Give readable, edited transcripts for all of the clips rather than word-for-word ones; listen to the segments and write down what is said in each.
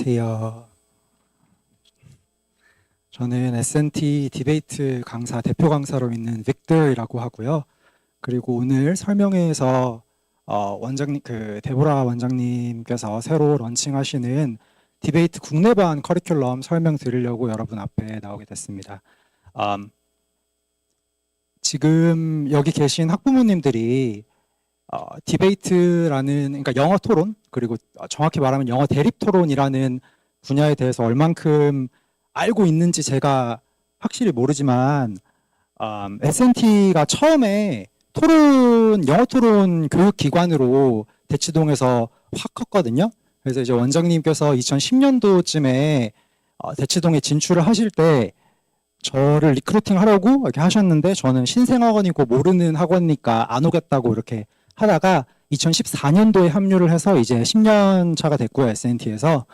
안녕하세요. 저는 S&T 디베이트 강사, 대표 강사로 있는 빅터이라고 하고요. 그리고 오늘 설명회에서 원장님, 데보라 원장님께서 새로 런칭하시는 디베이트 국내반 커리큘럼 설명 드리려고 여러분 앞에 나오게 됐습니다. 지금 여기 계신 학부모님들이 디베이트라는, 그러니까 영어 토론, 그리고 정확히 말하면 영어 대립 토론이라는 분야에 대해서 얼만큼 알고 있는지 제가 확실히 모르지만, S&T가 처음에 영어 토론 교육기관으로 대치동에서 확 컸거든요. 그래서 이제 원장님께서 2010년도쯤에 대치동에 진출을 하실 때 저를 리크루팅 하려고 이렇게 하셨는데, 저는 신생학원이고 모르는 학원이니까 안 오겠다고 이렇게 하다가 2014년도에 합류를 해서 이제 10년 차가 됐고요, S&T에서.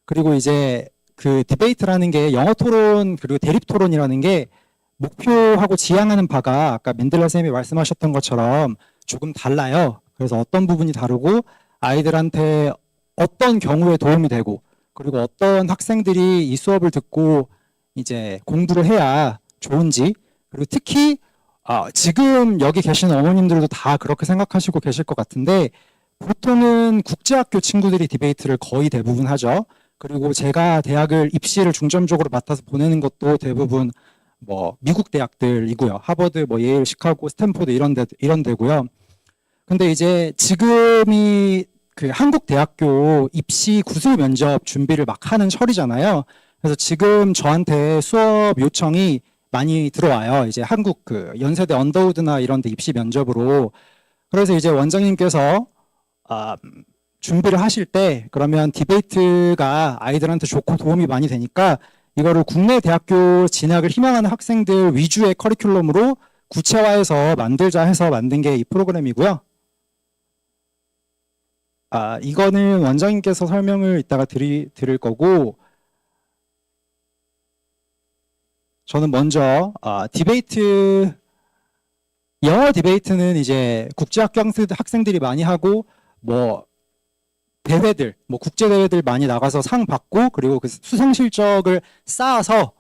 그리고 이제 그 디베이트라는 게 영어 토론 그리고 대립 토론이라는 게 목표하고 지향하는 바가 아까 맨델라 쌤이 말씀하셨던 것처럼 조금 달라요. 그래서 어떤 부분이 다르고 아이들한테 어떤 경우에 도움이 되고, 그리고 어떤 학생들이 이 수업을 듣고 이제 공부를 해야 좋은지, 그리고 특히 지금 여기 계신 어머님들도 다 그렇게 생각하시고 계실 것 같은데, 보통은 국제학교 친구들이 디베이트를 거의 대부분 하죠. 그리고 제가 대학을 입시를 중점적으로 맡아서 보내는 것도 대부분 뭐 미국 대학들이고요. 하버드, 뭐 예일, 시카고, 스탠포드 이런 데고요. 근데 이제 지금이 그 한국 대학교 입시 구술 면접 준비를 막 하는 철이잖아요. 그래서 지금 저한테 수업 요청이 많이 들어와요. 이제 한국 그 연세대 언더우드나 이런 데 입시 면접으로. 그래서 이제 원장님께서 준비를 하실 때 그러면 디베이트가 아이들한테 좋고 도움이 많이 되니까 이거를 국내 대학교 진학을 희망하는 학생들 위주의 커리큘럼으로 구체화해서 만들자 해서 만든 게 이 프로그램이고요. 이거는 원장님께서 설명을 이따가 드릴 거고, 저는 먼저 영어 디베이트는 이제 국제학교 학생들이 많이 하고, 뭐 대회들, 뭐 국제 대회들 많이 나가서 상 받고, 그리고 그 수상 실적을 쌓아서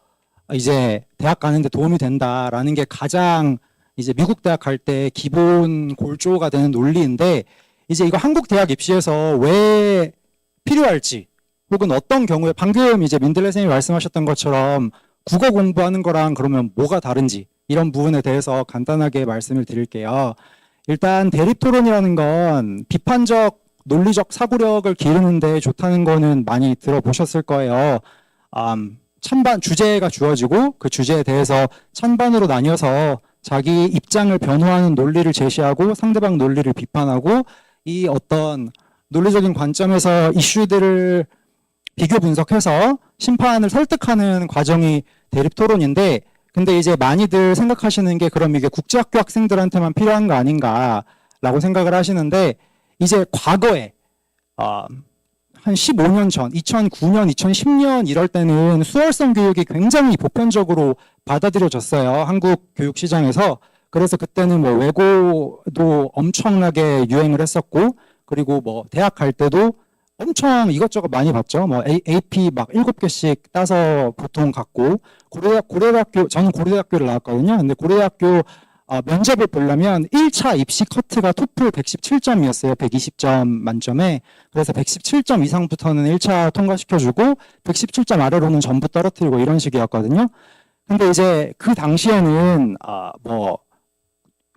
이제 대학 가는데 도움이 된다라는 게 가장 이제 미국 대학 갈 때 기본 골조가 되는 논리인데, 이제 이거 한국 대학 입시에서 왜 필요할지, 혹은 어떤 경우에 방금 이제 민들레 선생님이 말씀하셨던 것처럼 국어 공부하는 거랑 그러면 뭐가 다른지, 이런 부분에 대해서 간단하게 말씀을 드릴게요. 일단 대립 토론이라는 건 비판적 논리적 사고력을 기르는데 좋다는 거는 많이 들어보셨을 거예요. 찬반 주제가 주어지고 그 주제에 대해서 찬반으로 나뉘어서 자기 입장을 변호하는 논리를 제시하고 상대방 논리를 비판하고, 이 어떤 논리적인 관점에서 이슈들을 비교 분석해서 심판을 설득하는 과정이 대립 토론인데, 근데 이제 많이들 생각하시는 게 그럼 이게 국제학교 학생들한테만 필요한 거 아닌가라고 생각을 하시는데, 이제 과거에 한 15년 전, 2009년, 2010년 이럴 때는 수월성 교육이 굉장히 보편적으로 받아들여졌어요, 한국 교육 시장에서. 그래서 그때는 뭐 외고도 엄청나게 유행을 했었고, 그리고 뭐 대학 갈 때도 엄청 이것저것 많이 봤죠. 뭐 AP 막 7개씩 따서 보통 갔고, 고려대학교, 저는 고려대학교를 나왔거든요. 근데 고려대학교 면접을 보려면 1차 입시 커트가 토플 117점이었어요. 120점 만점에. 그래서 117점 이상부터는 1차 통과시켜주고 117점 아래로는 전부 떨어뜨리고 이런 식이었거든요. 근데 이제 그 당시에는 뭐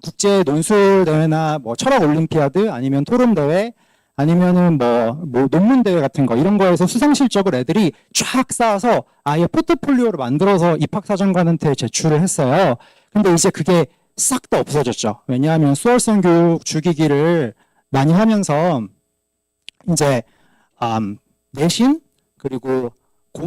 국제 논술 대회나 뭐 철학 올림피아드 아니면 토론 대회 아니면은 뭐 논문 대회 같은 거, 이런 거에서 수상 실적을 애들이 쫙 쌓아서 아예 포트폴리오를 만들어서 입학사정관한테 제출을 했어요. 근데 이제 그게 싹 다 없어졌죠. 왜냐하면 수월성 교육 주기기를 많이 하면서 이제 내신, 그리고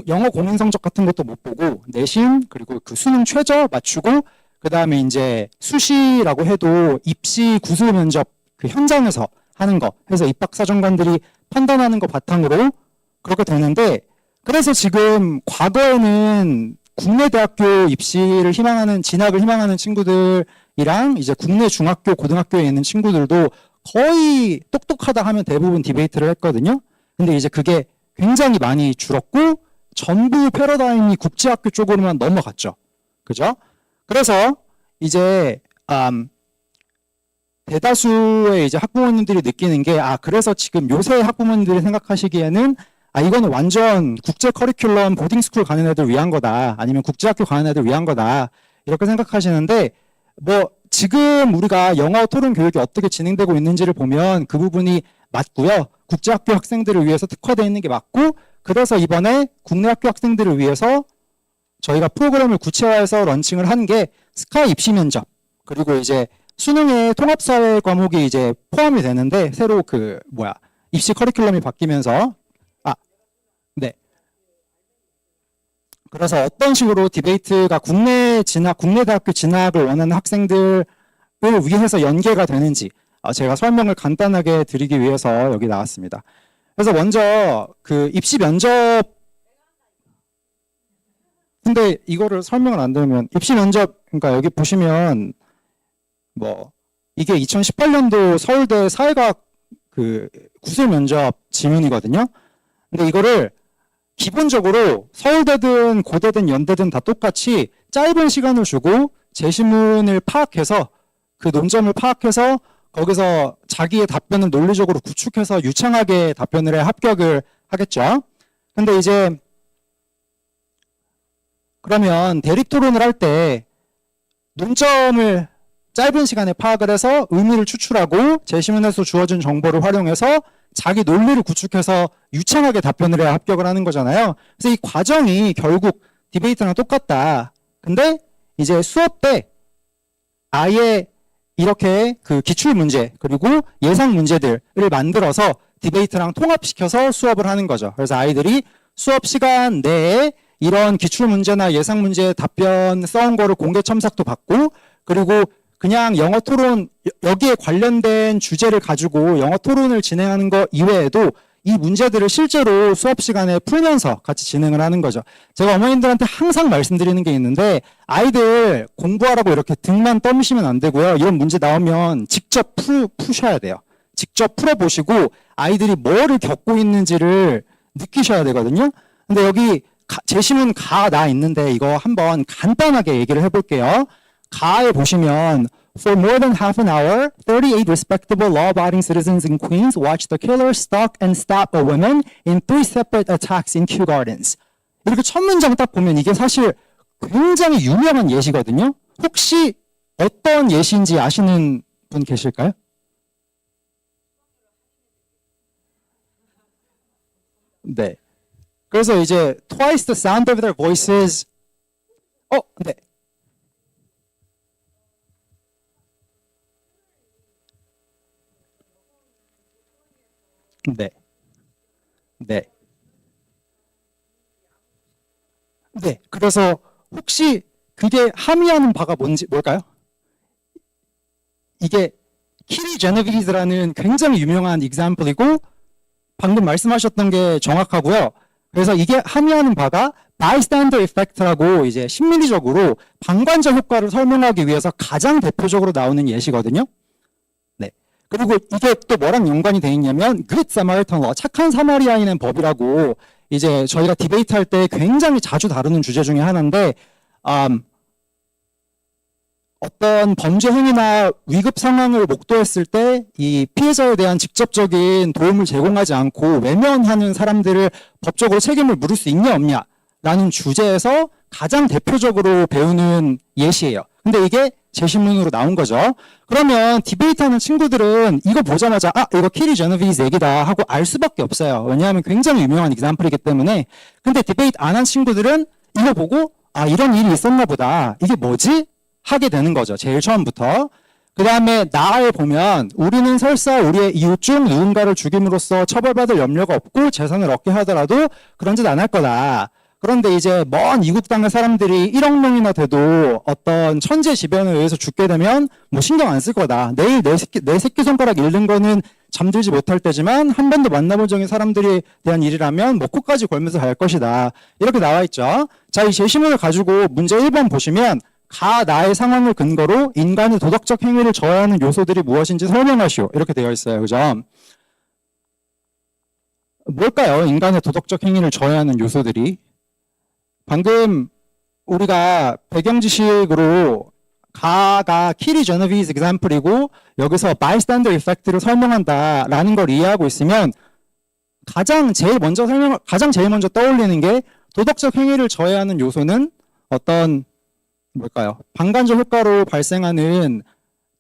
영어 공인 성적 같은 것도 못 보고 내신, 그리고 그 수능 최저 맞추고, 그 다음에 이제 수시라고 해도 입시 구술 면접 그 현장에서 하는 거 해서 입학사정관들이 판단하는 거 바탕으로 그렇게 되는데, 그래서 지금 과거에는 국내 대학교 입시를 희망하는, 진학을 희망하는 친구들이랑 이제 국내 중학교, 고등학교에 있는 친구들도 거의 똑똑하다 하면 대부분 디베이트를 했거든요. 근데 이제 그게 굉장히 많이 줄었고 전부 패러다임이 국제학교 쪽으로만 넘어갔죠. 그죠? 그래서 이제 대다수의 이제 학부모님들이 느끼는 게 그래서 지금 요새 학부모님들이 생각하시기에는 이거는 완전 국제 커리큘럼 보딩스쿨 가는 애들 위한 거다. 아니면 국제학교 가는 애들 위한 거다. 이렇게 생각하시는데 뭐 지금 우리가 영어 토론 교육이 어떻게 진행되고 있는지를 보면 그 부분이 맞고요. 국제학교 학생들을 위해서 특화되어 있는 게 맞고 그래서 이번에 국내 학교 학생들을 위해서 저희가 프로그램을 구체화해서 런칭을 한 게 스카이 입시 면접 그리고 이제 수능의 통합사회 과목이 이제 포함이 되는데 새로 입시 커리큘럼이 바뀌면서 네. 그래서 어떤 식으로 디베이트가 국내 대학교 진학을 원하는 학생들을 위해서 연계가 되는지 제가 설명을 간단하게 드리기 위해서 여기 나왔습니다. 그래서 먼저 그 입시 면접 근데 이거를 설명을 안 드리면 입시 면접 그러니까 여기 보시면 뭐 이게 2018년도 서울대 사회과학 그 구술 면접 지문이거든요. 근데 이거를 기본적으로 서울대든 고대든 연대든 다 똑같이 짧은 시간을 주고 제시문을 파악해서 그 논점을 파악해서 거기서 자기의 답변을 논리적으로 구축해서 유창하게 답변을 해 합격을 하겠죠. 근데 이제 그러면 대립토론을 할 때 논점을 짧은 시간에 파악을 해서 의미를 추출하고 제시문에서 주어진 정보를 활용해서 자기 논리를 구축해서 유창하게 답변을 해야 합격을 하는 거잖아요. 그래서 이 과정이 결국 디베이트랑 똑같다. 근데 이제 수업 때 아예 이렇게 그 기출 문제 그리고 예상 문제들을 만들어서 디베이트랑 통합시켜서 수업을 하는 거죠. 그래서 아이들이 수업 시간 내에 이런 기출 문제나 예상 문제 답변 써온 거를 공개 첨삭도 받고 그리고 그냥 영어 토론 여기에 관련된 주제를 가지고 영어 토론을 진행하는 거 이외에도 이 문제들을 실제로 수업 시간에 풀면서 같이 진행을 하는 거죠. 제가 어머님들한테 항상 말씀드리는 게 있는데 아이들 공부하라고 이렇게 등만 떠미시면 안 되고요. 이런 문제 나오면 직접 푸셔야 돼요. 직접 풀어보시고 아이들이 뭐를 겪고 있는지를 느끼셔야 되거든요. 근데 여기 제시문 나 있는데 이거 한번 간단하게 얘기를 해볼게요. 가에 보시면 For more than half an hour, 38 respectable law-abiding citizens in Queens watched the killer stalk and stab a woman in 3 separate attacks in Kew Gardens. 이렇게 첫 문장 딱 보면 이게 사실 굉장히 유명한 예시거든요. 혹시 어떤 예시인지 아시는 분 계실까요? 네. 그래서 이제 twice the sound of their voices. 네. 네. 네. 네. 그래서 혹시 그게 함의하는 바가 뭘까요? 이게 키리 제네비즈라는 굉장히 유명한 example이고 방금 말씀하셨던 게 정확하고요. 그래서 이게 함의하는 바가 bystander effect라고 이제 심리적으로 방관자 효과를 설명하기 위해서 가장 대표적으로 나오는 예시거든요. 네. 그리고 이게 또 뭐랑 연관이 돼 있냐면 Good Samaritan Law, 착한 사마리아인의 법이라고 이제 저희가 디베이트 할 때 굉장히 자주 다루는 주제 중에 하나인데 어떤 범죄 행위나 위급 상황을 목도했을 때 이 피해자에 대한 직접적인 도움을 제공하지 않고 외면하는 사람들을 법적으로 책임을 물을 수 있냐 없냐 라는 주제에서 가장 대표적으로 배우는 예시예요. 근데 이게 제시문으로 나온 거죠. 그러면 디베이트 하는 친구들은 이거 보자마자 이거 키리 제너비스 얘기다 하고 알 수밖에 없어요. 왜냐하면 굉장히 유명한 example이기 때문에. 근데 디베이트 안 한 친구들은 이거 보고 이런 일이 있었나 보다. 이게 뭐지? 하게 되는 거죠. 제일 처음부터. 그 다음에 나에 보면 우리는 설사 우리의 이웃 중 누군가를 죽임으로써 처벌받을 염려가 없고 재산을 얻게 하더라도 그런 짓 안 할 거다. 그런데 이제 먼 이국 땅의 사람들이 1억 명이나 돼도 어떤 천재지변에 의해서 죽게 되면 뭐 신경 안 쓸 거다. 내일 내 새끼손가락 잃는 거는 잠들지 못할 때지만 한 번도 만나본 적인 사람들에 대한 일이라면 뭐 코까지 걸면서 갈 것이다. 이렇게 나와 있죠. 자, 이 제시문을 가지고 문제 1번 보시면 나의 상황을 근거로 인간의 도덕적 행위를 저해하는 요소들이 무엇인지 설명하시오. 이렇게 되어 있어요. 그죠? 뭘까요? 인간의 도덕적 행위를 저해하는 요소들이. 방금 우리가 배경 지식으로 가가 키리 제노비스 example이고 여기서 bystander effect를 설명한다라는 걸 이해하고 있으면 가장 제일 먼저 떠올리는 게 도덕적 행위를 저해하는 요소는 어떤 뭘까요? 방관적 효과로 발생하는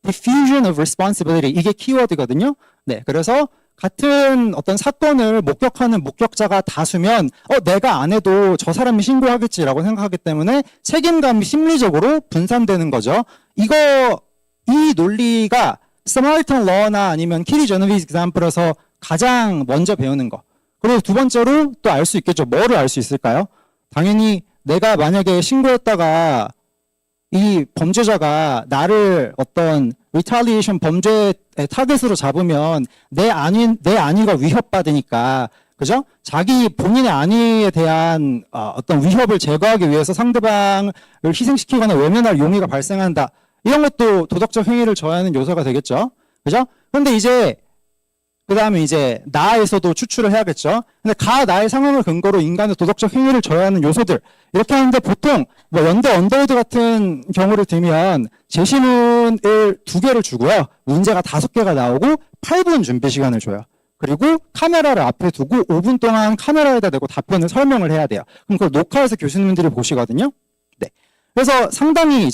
diffusion of responsibility, 이게 키워드거든요. 네, 그래서 같은 어떤 사건을 목격하는 목격자가 다수면 내가 안 해도 저 사람이 신고하겠지라고 생각하기 때문에 책임감이 심리적으로 분산되는 거죠. 이 논리가 스마일턴 러나 아니면 키리 제노비스 example에서 가장 먼저 배우는 거. 그리고 두 번째로 또 알 수 있겠죠. 뭐를 알 수 있을까요? 당연히 내가 만약에 신고했다가 이 범죄자가 나를 어떤 retaliation 범죄의 타겟으로 잡으면 내 안위가 위협받으니까, 그죠? 본인의 안위에 대한 어떤 위협을 제거하기 위해서 상대방을 희생시키거나 외면할 용의가 발생한다. 이런 것도 도덕적 행위를 저해하는 요소가 되겠죠. 그죠? 그런데 그 다음에 나에서도 추출을 해야겠죠. 근데 나의 상황을 근거로 인간의 도덕적 행위를 저해하는 요소들. 이렇게 하는데 보통, 연대 언더우드 같은 경우를 들면 제시문을 2개를 주고요. 문제가 5개가 나오고 8분 준비 시간을 줘요. 그리고 카메라를 앞에 두고 5분 동안 카메라에다 대고 답변을 설명을 해야 돼요. 그럼 그걸 녹화해서 교수님들이 보시거든요. 네. 그래서 상당히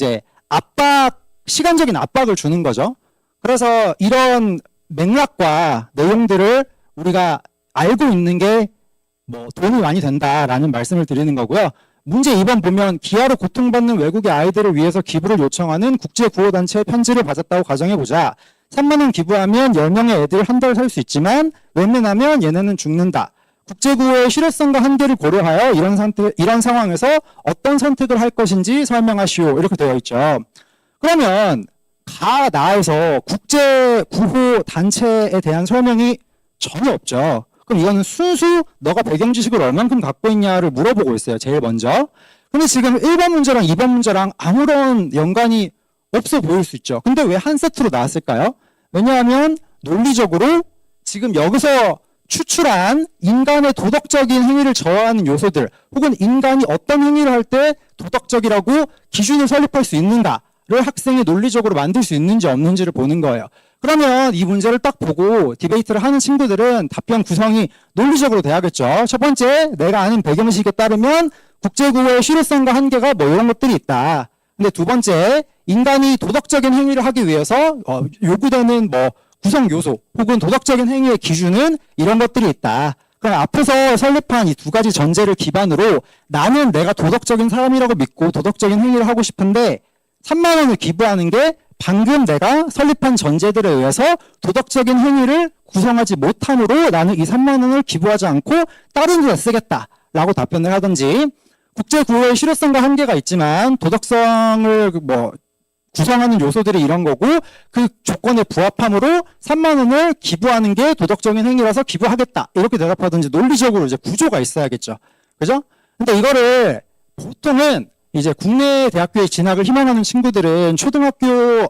시간적인 압박을 주는 거죠. 그래서 이런 맥락과 내용들을 우리가 알고 있는 게 도움이 많이 된다라는 말씀을 드리는 거고요. 문제 2번 보면 기아로 고통받는 외국의 아이들을 위해서 기부를 요청하는 국제구호단체의 편지를 받았다고 가정해보자. 3만 원 기부하면 10명의 애들 한 달 살 수 있지만 외면하면 얘네는 죽는다. 국제구호의 실효성과 한계를 고려하여 이런 상황에서 어떤 선택을 할 것인지 설명하시오. 이렇게 되어 있죠. 그러면 나에서 국제구호 단체에 대한 설명이 전혀 없죠. 그럼 이거는 순수 너가 배경 지식을 얼만큼 갖고 있냐를 물어보고 있어요. 제일 먼저. 근데 지금 1번 문제랑 2번 문제랑 아무런 연관이 없어 보일 수 있죠. 근데 왜 한 세트로 나왔을까요? 왜냐하면 논리적으로 지금 여기서 추출한 인간의 도덕적인 행위를 저하하는 요소들, 혹은 인간이 어떤 행위를 할 때 도덕적이라고 기준을 설립할 수 있는가를 학생이 논리적으로 만들 수 있는지 없는지를 보는 거예요. 그러면 이 문제를 딱 보고 디베이트를 하는 친구들은 답변 구성이 논리적으로 돼야겠죠. 첫 번째, 내가 아는 배경식에 따르면 국제구호의 실효성과 한계가 이런 것들이 있다. 근데 두 번째, 인간이 도덕적인 행위를 하기 위해서 요구되는 구성 요소 혹은 도덕적인 행위의 기준은 이런 것들이 있다. 그럼 앞에서 설립한 이 두 가지 전제를 기반으로 나는 내가 도덕적인 사람이라고 믿고 도덕적인 행위를 하고 싶은데 3만 원을 기부하는 게 방금 내가 설립한 전제들에 의해서 도덕적인 행위를 구성하지 못함으로 나는 이 3만 원을 기부하지 않고 다른 데다 쓰겠다라고 답변을 하든지, 국제구호의 실효성과 한계가 있지만 도덕성을 구성하는 요소들이 이런 거고 그 조건에 부합함으로 3만 원을 기부하는 게 도덕적인 행위라서 기부하겠다, 이렇게 대답하든지 논리적으로 구조가 있어야겠죠. 그죠? 근데 이거를 보통은 국내 대학교에 진학을 희망하는 친구들은 초등학교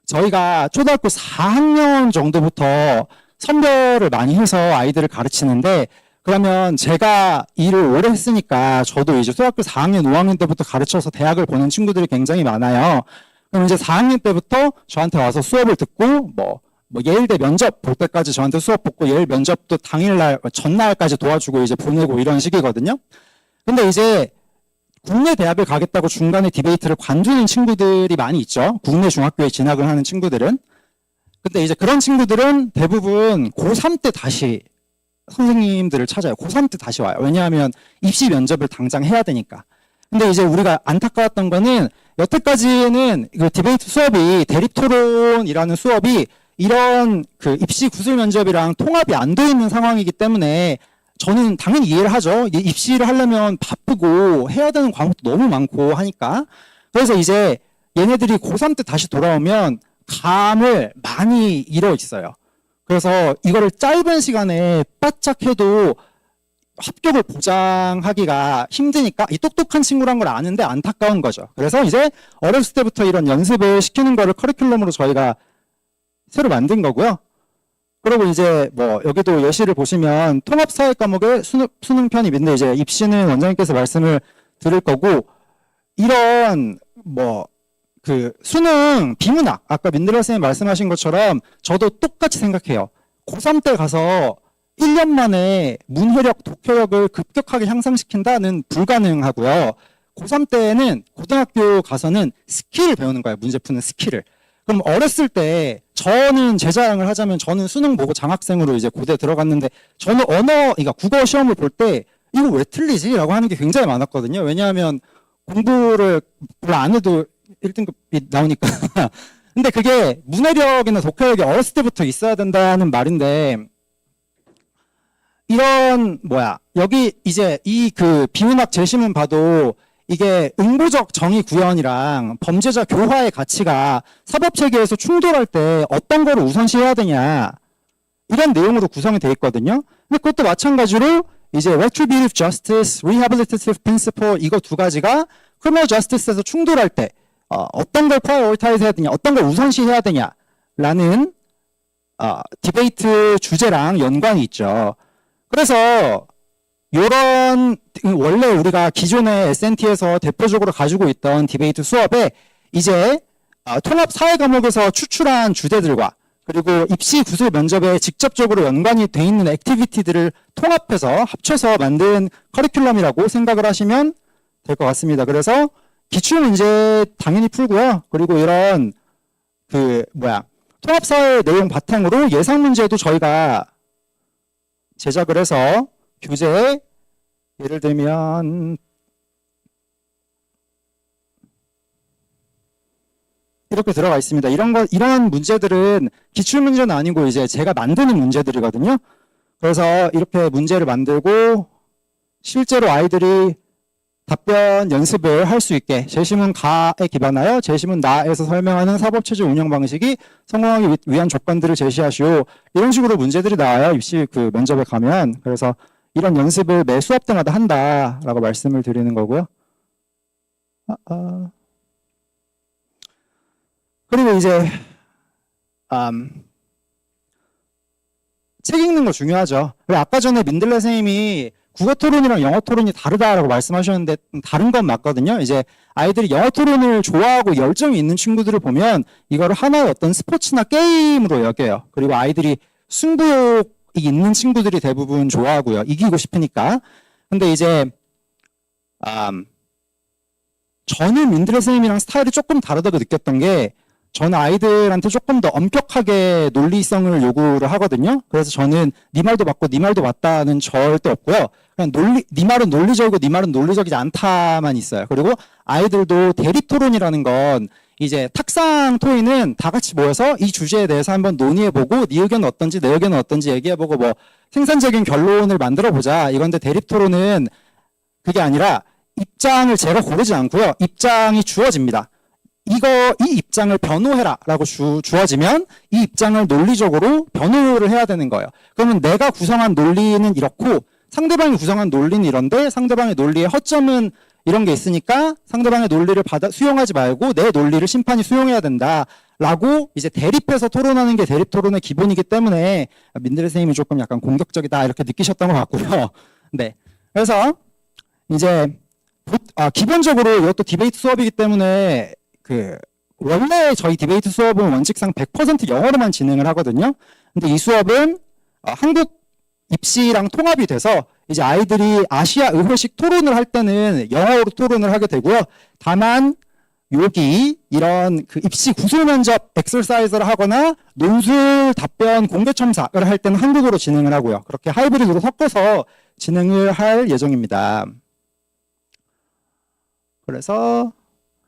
저희가 초등학교 4학년 정도부터 선별을 많이 해서 아이들을 가르치는데, 그러면 제가 일을 오래 했으니까 저도 초등학교 4학년, 5학년 때부터 가르쳐서 대학을 보는 친구들이 굉장히 많아요. 그럼 4학년 때부터 저한테 와서 수업을 듣고 예일대 면접 볼 때까지 저한테 수업 듣고 예일 면접도 당일날, 전날까지 도와주고 보내고 이런 식이거든요. 근데 국내 대학을 가겠다고 중간에 디베이트를 관두는 친구들이 많이 있죠. 국내 중학교에 진학을 하는 친구들은. 근데 그런 친구들은 대부분 고3 때 다시 선생님들을 찾아요. 고3 때 다시 와요. 왜냐하면 입시 면접을 당장 해야 되니까. 근데 우리가 안타까웠던 거는 여태까지는 디베이트 수업이, 대립토론이라는 수업이 이런 입시 구술 면접이랑 통합이 안 돼 있는 상황이기 때문에 저는 당연히 이해를 하죠. 입시를 하려면 바쁘고 해야 되는 과목도 너무 많고 하니까. 그래서 얘네들이 고3 때 다시 돌아오면 감을 많이 잃어 있어요. 그래서 이거를 짧은 시간에 바짝 해도 합격을 보장하기가 힘드니까 이 똑똑한 친구란 걸 아는데 안타까운 거죠. 그래서 어렸을 때부터 이런 연습을 시키는 거를 커리큘럼으로 저희가 새로 만든 거고요. 그리고 이제 뭐 여기도 예시를 보시면 통합사회 과목의 수능 편입인데 이제 입시는 원장님께서 말씀을 드릴 거고 이런 뭐 그 수능 비문학 아까 민들레 선생님 말씀하신 것처럼 저도 똑같이 생각해요. 고3 때 가서 1년 만에 문해력, 독해력을 급격하게 향상시킨다는 불가능하고요. 고3 때는 고등학교 가서는 스킬을 배우는 거예요. 문제 푸는 스킬을. 그럼 어렸을 때 저는 제 자랑을 하자면 저는 수능 보고 장학생으로 이제 고대 들어갔는데 저는 그러니까 국어 시험을 볼 때 이거 왜 틀리지? 라고 하는 게 굉장히 많았거든요. 왜냐하면 공부를 별로 안 해도 1등급이 나오니까. 근데 그게 문해력이나 독해력이 어렸을 때부터 있어야 된다는 말인데 이런 여기 이제 이 그 비문학 제시문 봐도 이게 응보적 정의 구현이랑 범죄자 교화의 가치가 사법체계에서 충돌할 때 어떤 거를 우선시해야 되냐 이런 내용으로 구성이 되어 있거든요. 근데 그것도 마찬가지로 이제 retributive justice, rehabilitative principle 이거 두 가지가 criminal justice에서 충돌할 때 어떤 걸 prioritize 해야 되냐, 어떤 걸 우선시해야 되냐라는 디베이트 주제랑 연관이 있죠. 그래서 요런 원래 우리가 기존의 S&T에서 대표적으로 가지고 있던 디베이트 수업에 이제 통합 사회 과목에서 추출한 주제들과 그리고 입시 구술 면접에 직접적으로 연관이 돼 있는 액티비티들을 통합해서 합쳐서 만든 커리큘럼이라고 생각을 하시면 될 것 같습니다. 그래서 기출 문제 당연히 풀고요. 그리고 이런 통합 사회 내용 바탕으로 예상 문제도 저희가 제작을 해서 교재에 예를 들면 이렇게 들어가 있습니다. 이런 문제들은 기출 문제는 아니고 이제 제가 만드는 문제들이거든요. 그래서 이렇게 문제를 만들고 실제로 아이들이 답변 연습을 할 수 있게 제시문 가에 기반하여 제시문 나에서 설명하는 사법체제 운영 방식이 성공하기 위한 조건들을 제시하시오. 이런 식으로 문제들이 나와요. 입시 그 면접에 가면. 그래서 이런 연습을 매 수업 때마다 한다라고 말씀을 드리는 거고요. 그리고 이제 책 읽는 거 중요하죠. 아까 전에 민들레 선생님이 국어 토론이랑 영어 토론이 다르다라고 말씀하셨는데 다른 건 맞거든요. 이제 아이들이 영어 토론을 좋아하고 열정이 있는 친구들을 보면 이거를 하나의 어떤 스포츠나 게임으로 여겨요. 그리고 아이들이 승부욕이 있는 친구들이 대부분 좋아하고요. 이기고 싶으니까. 근데 이제 저는 민들레 선생님이랑 스타일이 조금 다르다고 느꼈던 게 저는 아이들한테 조금 더 엄격하게 논리성을 요구를 하거든요. 그래서 저는 네 말도 맞고 네 말도 맞다는 절대 없고요. 그냥 네 말은 논리적이고 네 말은 논리적이지 않다만 있어요. 그리고 아이들도 대립토론이라는 건 이제 탁상 토의는 다 같이 모여서 이 주제에 대해서 한번 논의해보고 네 의견은 어떤지 내 의견은 어떤지 얘기해보고 뭐 생산적인 결론을 만들어보자 이건데 대립토론은 그게 아니라 입장을 제가 고르지 않고요. 입장이 주어집니다. 이 입장을 변호해라 라고 주어지면 이 입장을 논리적으로 변호를 해야 되는 거예요. 그러면 내가 구성한 논리는 이렇고 상대방이 구성한 논리는 이런데 상대방의 논리의 허점은 이런 게 있으니까 상대방의 논리를 수용하지 말고 내 논리를 심판이 수용해야 된다 라고 이제 대립해서 토론하는 게 대립 토론의 기본이기 때문에 민들레 선생님이 조금 약간 공격적이다 이렇게 느끼셨던 것 같고요. 네. 그래서 이제 기본적으로 이것도 디베이트 수업이기 때문에 원래 저희 디베이트 수업은 원칙상 100% 영어로만 진행을 하거든요. 근데 이 수업은 한국 입시랑 통합이 돼서 이제 아이들이 아시아 의회식 토론을 할 때는 영어로 토론을 하게 되고요. 다만 여기 이런 그 입시 구술 면접 엑설사이즈를 하거나 논술 답변 공개 첨삭을 할 때는 한국어로 진행을 하고요. 그렇게 하이브리드로 섞어서 진행을 할 예정입니다. 그래서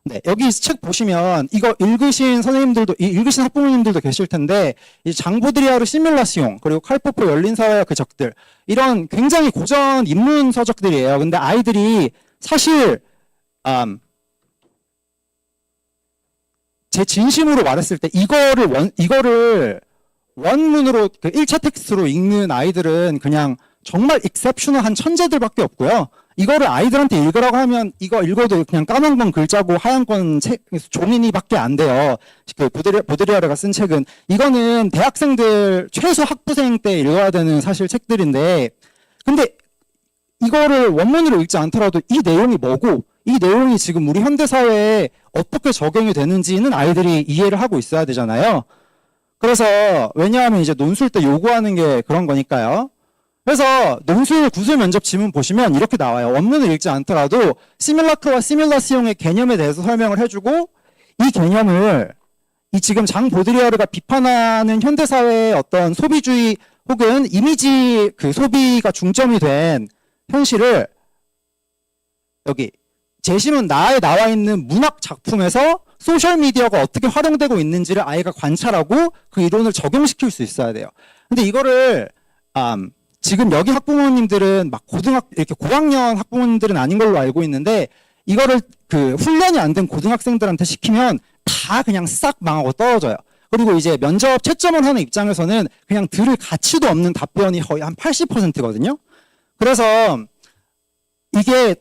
네, 여기 책 보시면 이거 읽으신 선생님들도 읽으신 학부모님들도 계실 텐데 이 장보드리아르 시뮬라시옹 그리고 칼포포 열린 사회와 그 적들 이런 굉장히 고전 입문 서적들이에요. 근데 아이들이 사실 제 진심으로 말했을 때 이거를 원문으로 그 1차 텍스트로 읽는 아이들은 그냥 정말 익셉셔널한 천재들밖에 없고요. 이거를 아이들한테 읽으라고 하면 이거 읽어도 그냥 까만 건 글자고 하얀 건 책, 종이니밖에 안 돼요. 그 보드리아르가 쓴 책은. 이거는 대학생들 최소 학부생 때 읽어야 되는 사실 책들인데, 근데 이거를 원문으로 읽지 않더라도 이 내용이 뭐고 이 내용이 지금 우리 현대사회에 어떻게 적용이 되는지는 아이들이 이해를 하고 있어야 되잖아요. 그래서 왜냐하면 이제 논술 때 요구하는 게 그런 거니까요. 그래서 논술 구술 면접 지문 보시면 이렇게 나와요. 원문을 읽지 않더라도 시뮬라크와 시뮬러스형의 개념에 대해서 설명을 해주고, 이 개념을 이 지금 장 보드리아르가 비판하는 현대사회의 어떤 소비주의 혹은 이미지 그 소비가 중점이 된 현실을 여기 제시문 나에 나와 있는 문학 작품에서 소셜미디어가 어떻게 활용되고 있는지를 아이가 관찰하고 그 이론을 적용시킬 수 있어야 돼요. 근데 이거를 지금 여기 학부모님들은 막 이렇게 고학년 학부모님들은 아닌 걸로 알고 있는데, 이거를 그 훈련이 안 된 고등학생들한테 시키면 다 그냥 싹 망하고 떨어져요. 그리고 이제 면접 채점을 하는 입장에서는 그냥 들을 가치도 없는 답변이 거의 한 80%거든요. 그래서 이게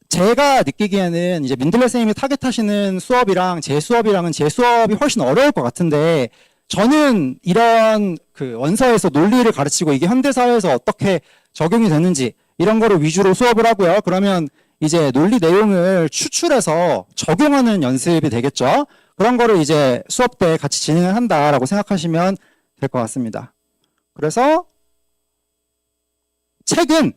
제가 느끼기에는 이제 민들레 선생님이 타겟하시는 수업이랑 제 수업이랑은 제 수업이 훨씬 어려울 것 같은데, 저는 이런 그 원서에서 논리를 가르치고 이게 현대사회에서 어떻게 적용이 되는지 이런 거를 위주로 수업을 하고요. 그러면 이제 논리 내용을 추출해서 적용하는 연습이 되겠죠. 그런 거를 이제 수업 때 같이 진행을 한다라고 생각하시면 될 것 같습니다. 그래서 책은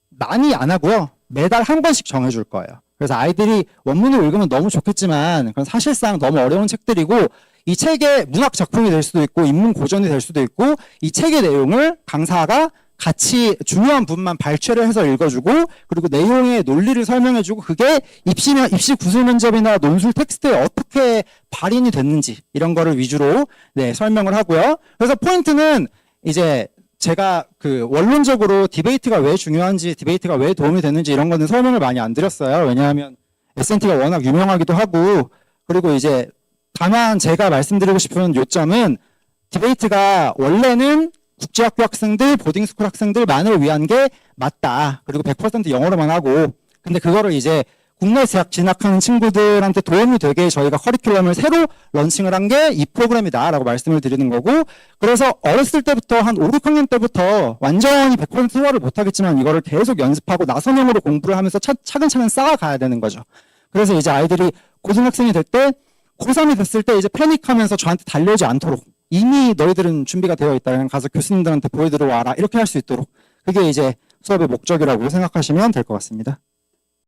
많이 안 하고요. 매달 한 권씩 정해줄 거예요. 그래서 아이들이 원문을 읽으면 너무 좋겠지만 그건 사실상 너무 어려운 책들이고, 이 책의 문학 작품이 될 수도 있고 인문 고전이 될 수도 있고, 이 책의 내용을 강사가 같이 중요한 부분만 발췌를 해서 읽어주고, 그리고 내용의 논리를 설명해주고, 그게 입시 구술 면접이나 논술 텍스트에 어떻게 발현이 됐는지 이런 거를 위주로 설명을 하고요. 그래서 포인트는 이제 제가 그 원론적으로 디베이트가 왜 중요한지, 디베이트가 왜 도움이 되는지 이런 거는 설명을 많이 안 드렸어요. 왜냐하면 S&T가 워낙 유명하기도 하고, 그리고 이제 다만 제가 말씀드리고 싶은 요점은 디베이트가 원래는 국제학교 학생들, 보딩스쿨 학생들만을 위한 게 맞다. 그리고 100% 영어로만 하고, 근데 그거를 이제 국내 대학 진학하는 친구들한테 도움이 되게 저희가 커리큘럼을 새로 런칭을 한 게 이 프로그램이다 라고 말씀을 드리는 거고, 그래서 어렸을 때부터 한 5, 6학년 때부터 완전히 100% 소화를 못하겠지만 이거를 계속 연습하고 나선형으로 공부를 하면서 차근차근 쌓아가야 되는 거죠. 그래서 이제 아이들이 고등학생이 될 때, 고3이 됐을 때 이제 패닉하면서 저한테 달려오지 않도록, 이미 너희들은 준비가 되어 있다, 그냥 가서 교수님들한테 보여드려 와라, 이렇게 할 수 있도록, 그게 이제 수업의 목적이라고 생각하시면 될 것 같습니다.